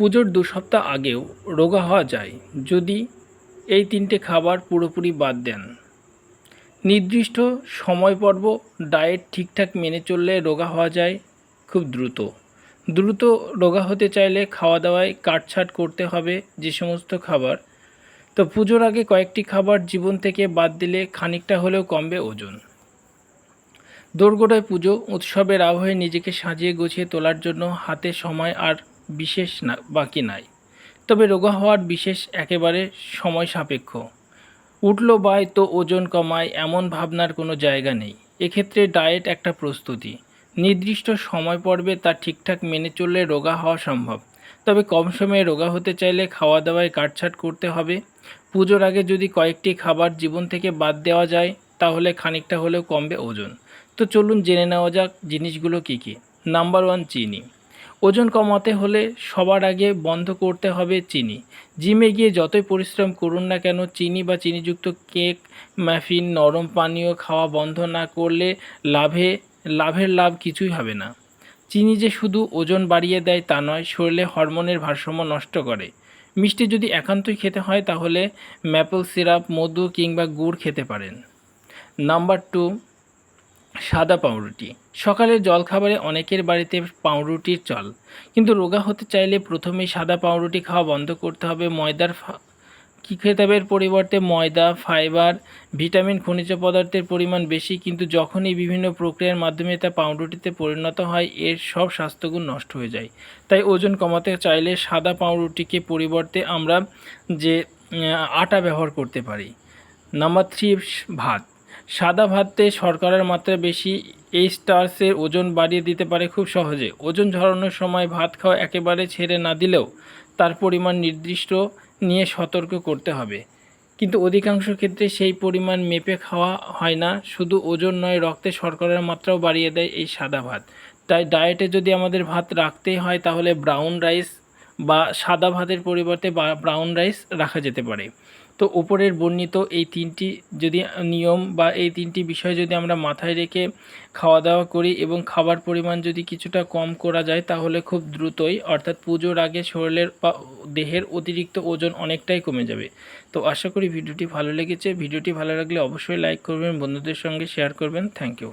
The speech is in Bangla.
পুজোর ২ সপ্তাহ আগেও রোগা হওয়া যায় যদি এই ৩টে খাবার পুরোপুরি বাদ দেন। নির্দিষ্ট সময়পর্ব ডায়েট ঠিকঠাক মেনে চললে রোগা হওয়া যায় খুব দ্রুত। দ্রুত রোগা হতে চাইলে খাওয়া দাওয়ায় কাটছাঁট করতে হবে যে সমস্ত খাবার। তো পুজোর আগে কয়েকটি খাবার জীবন থেকে বাদ দিলে খানিকটা হলেও কমবে ওজন। দোরগোড়ায় পুজো উৎসবের আবহে নিজেকে সাজিয়ে গুছিয়ে তোলার জন্য হাতে সময় আর বিশেষ বাকি নাই। তবে রোগা হওয়ার বিশেষ একেবারে সময় সাপেক্ষ। উঠলো বায় তো ওজন কমায় এমন ভাবনার কোনো জায়গা নেই। এক্ষেত্রে ডায়েট একটা প্রস্তুতি। নির্দিষ্ট সময় পর্বে তা ঠিকঠাক মেনে চললে রোগা হওয়া সম্ভব। তবে কম সময়ে রোগা হতে চাইলে খাওয়া দাওয়ায় কাটছাঁট করতে হবে। পুজোর আগে যদি কয়েকটি খাবার জীবন থেকে বাদ দেওয়া যায় তাহলে খানিকটা হলেও কমবে ওজন। তো চলুন জেনে নেওয়া যাক জিনিসগুলো কী কী। নাম্বার 1, চিনি। ওজন কমাতে হলে সবার আগে বন্ধ করতে হবে চিনি। জিমে গিয়ে যতই পরিশ্রম করুন না কেন চিনি বা চিনিযুক্ত কেক, ম্যাফিন, নরম পানীয় খাওয়া বন্ধ না করলে লাভের লাভ কিছুই হবে না। চিনি যে শুধু ওজন বাড়িয়ে দেয় তা নয়, শরীরে হরমোনের ভারসাম্য নষ্ট করে। মিষ্টি যদি একান্তই খেতে হয় তাহলে ম্যাপল সিরাপ, মধু কিংবা গুড় খেতে পারেন। নাম্বার 2, সাদা পাউরুটি। সকালের জলখাবারে অনেকের বাড়িতে পাউরুটির চল, কিন্তু রোগা হতে চাইলে প্রথমেই সাদা পাউরুটি খাওয়া বন্ধ করতে হবে। খেতে হবে পরিবর্তে ময়দা, ফাইবার, ভিটামিন, খনিজ পদার্থের পরিমাণ বেশি, কিন্তু যখনই বিভিন্ন প্রক্রিয়ার মাধ্যমে তা পাউরুটিতে পরিণত হয় এর সব স্বাস্থ্যগুণ নষ্ট হয়ে যায়। তাই ওজন কমাতে চাইলে সাদা পাউরুটিকে পরিবর্তে আমরা যে আটা ব্যবহার করতে পারি। নাম্বার 3, ভাত। সাদা ভাতে শর্করার মাত্রা বেশি, এই স্টার্চের ওজন বাড়িয়ে দিতে পারে খুব সহজে। ওজন ঝরানোর সময় ভাত খাওয়া একেবারে ছেড়ে না দিলেও তার পরিমাণ নির্দিষ্ট নিয়ে সতর্ক করতে হবে, কিন্তু অধিকাংশ ক্ষেত্রে সেই পরিমাণ মেপে খাওয়া হয় না। শুধু ওজন নয়, রক্তে শর্করার মাত্রাও বাড়িয়ে দেয় এই সাদা ভাত। তাই ডায়েটে যদি আমাদের ভাত রাখতেই হয় তাহলে ব্রাউন রাইস বা সাদা ভাতের পরিবর্তে ব্রাউন রাইস রাখা যেতে পারে। তো উপরের বর্ণিত এই 3টি যদি নিয়ম বা এই 3টি বিষয় যদি আমরা মাথায় রেখে খাওয়া দাওয়া করি এবং খাবার পরিমাণ যদি কিছুটা কম করা যায় তাহলে খুব দ্রুতই, অর্থাৎ পুজোর আগে শরীরের বা দেহের অতিরিক্ত ওজন অনেকটাই কমে যাবে। তো আশা করি ভিডিওটি ভালো লেগেছে। ভিডিওটি ভালো লাগলে অবশ্যই লাইক করবেন, বন্ধুদের সঙ্গে শেয়ার করবেন। Thank you.